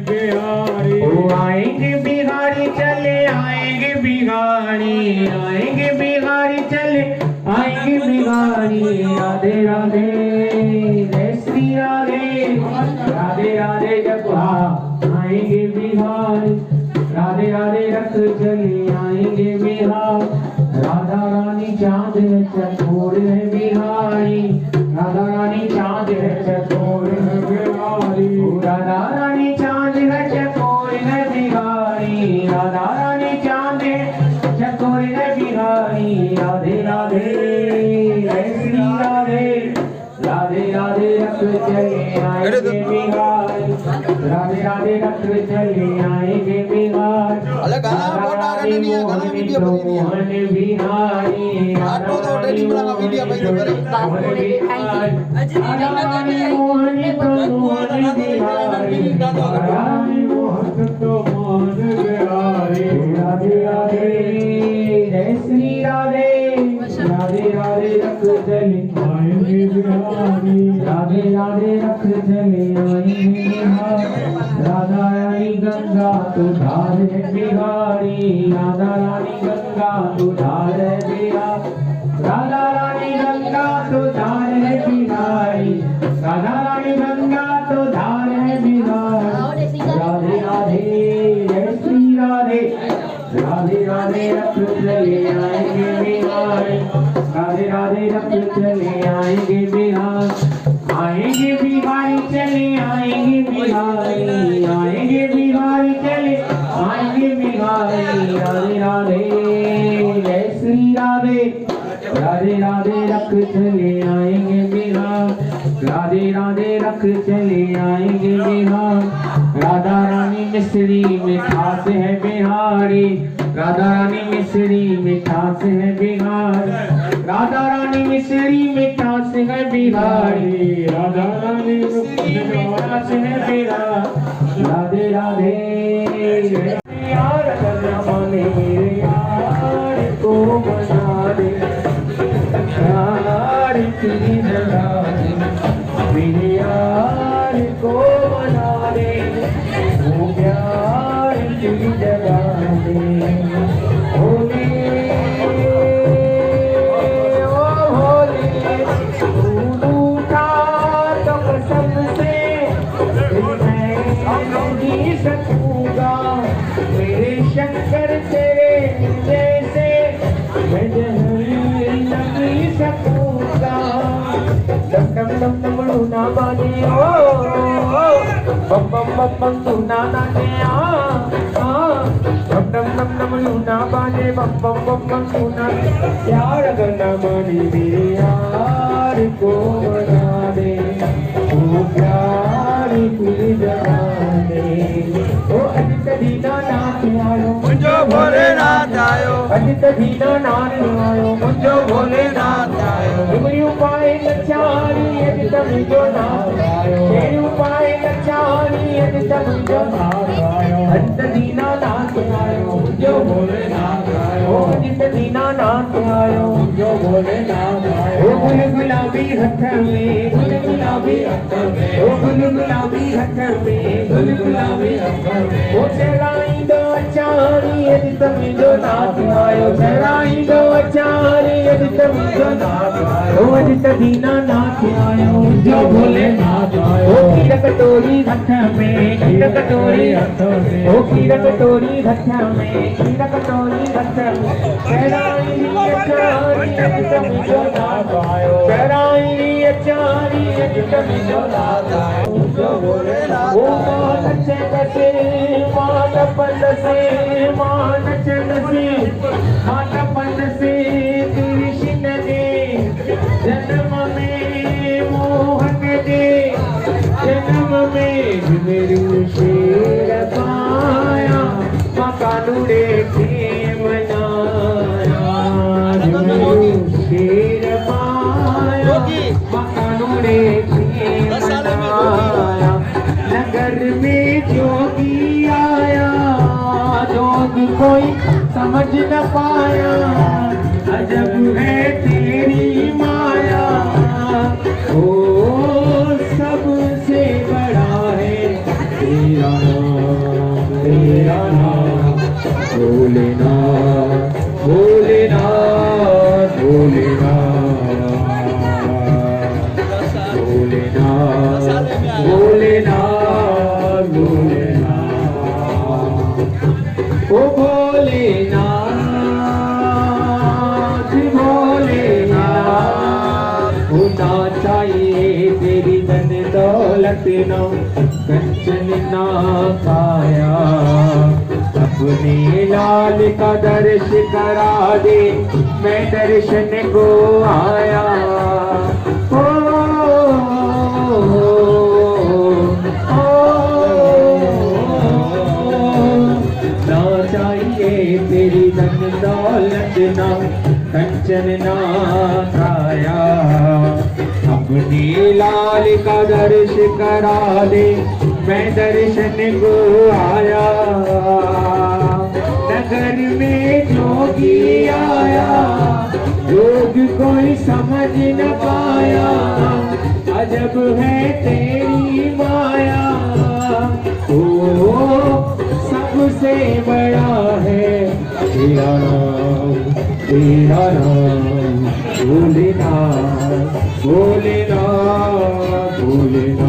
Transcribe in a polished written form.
बिहारी। ओ आएंगे बिहारी चले आएंगे बिहारी, आएंगे बिहारी चले आएंगे बिहारी। राधे राधे जय श्री राधे, राधे राधे जपा आएंगे बिहारी। राधे राधे रख चले आएंगे बिहार। राधा रानी चाँद है चकोर है बिहारी, राधा रानी चाँद है चकोर है बिहारी। राधा रानी चाँद है चकोर है बिहारी, राधा रानी चाँद है चकोर है बिहारी। राधे राधे जय श्री राधे, राधे राधे रख चले आएंगे बिहारी। राधे राधे रख चले आएंगे बिहार। अलग गाना बोलना करने नहीं है, गाना वीडियो बनी नहीं है। बिहारी आटो तो डेली बना वीडियो भाई तो करे। राधे राधे जय श्री राधे, राधे राधे रख चले आएंगे बिहारी। राधे राधे रख चले आएंगे बिहार। राधा रानी गंगा तो धार है बिहारी, राधा रानी गंगा तो धार है बिहार। राधा रानी गंगा तो धार है बिहारी, राधा रानी गंगा तो धार है बिहार। राधे राधे जय श्री राधे, राधे राधे रख चले आएंगे बिहारी। राधे राधे रख चले आएंगे बिहार। आएंगे बिहारी चले आएंगे बिहारी, आएंगे बिहारी चले आएंगे बिहारी। राधे राधे जय श्री राधे, राधे राधे रख चले आएंगे बिहार। राधे राधे रख चले आएंगे बिहार। राधा रानी मिश्री मिठास है बिहारी, राधा रानी मिश्री मिठास है बिहार। राधा रानी मिश्री मिठास है बिहारी, राधा रानी मिठास है बिहार। राधे राधे यार करना माने मेरे यार को बना दे, यार की जगह मेरे यार को बना दे, वो प्यार की जगह दे। होली ओ होली तू रूठा तो कसम से मैं नहीं सकूंगा, मेरे शंकर तेरे जैसे मैं नहीं सकूंगा। डम डम डम डम लूना बाजे ओ बम बम बम बम लूना नाचे आ डम डम डम डम लूना बाजे बम बम बम बम लूना। प्यार करना मानी मेरे यार को बना दे, वो प्यार की जगा दे। ओ अजित दीना नाथ आयो मुझो भोलेनाथ आयो, अजित दीना नाथ आयो मुझो भोलेनाथ आयो। डुमरी उपाय लचारी अजित मुझो नाथ आयो, तेरी उपाय लचारी अजित मुझो नाथ आयो। अजित दीना नाथ आयो मुझो भोलेनाथ आयो, ओ अजित दीना नाथ आयो मुझो भोलेनाथ आयो। ओ गुल गुलाबी हथ में, गुल गुलाबी हथ में, ओ गुल गुलाबी हथ में, गुल गुलाबी हथ में। ओ चराई दो अचारी अजित मुझो नाथ आयो, चराई दो अचारी अजित मुझो नाथ आयो। ओ अजित दीना नाथ आयो मुझो भोलेनाथ आयो। ओ खीर कटोरी हथ में, खीर कटोरी हथ में, ओ खीर कटोरी हथ में, खीर कटोरी हथ में। चराई अचारी अजित मुझो नाथ आयो, चराई अचारी अजित मुझो नाथ आयो मुझो भोलेनाथ। ओ मान चंदसे मान पंडसे, मान चंदसे मान पंडसे कृष्ण दे जन्म में मोहन दे, जन्म में मेरू शेर पाया मकानुड़े के मनाया। मेरू शेर पाया मकानुड़े के मनाया। नगर में जोगी आया, जोग कोई समझ न पाया। अजब है तेरी माया, ओ सबसे बड़ा है तेरा तेरा नाम भोलेनाथ भोलेनाथ भोलेनाथ भोलेनाथ भोलेनाथ भोलेनाथ ओ भोलेनाथ भोलेनाथ होना चाहिए तेरी धन दौलत न कंचन ना पाया अपने लाल का दर्श करा दे मैं दर्शन को आया ओ ना चाहिए तेरी धन दौलत ना कंचन ना खाया अपने लाल का दर्श करा दे मैं दर्शन को आया नगर में जोगी आया योग कोई समझ न पाया अजब है तेरी माया ओ सबसे बड़ा है तेरा नाम भोलेनाथ भोलेनाथ भोलेनाथ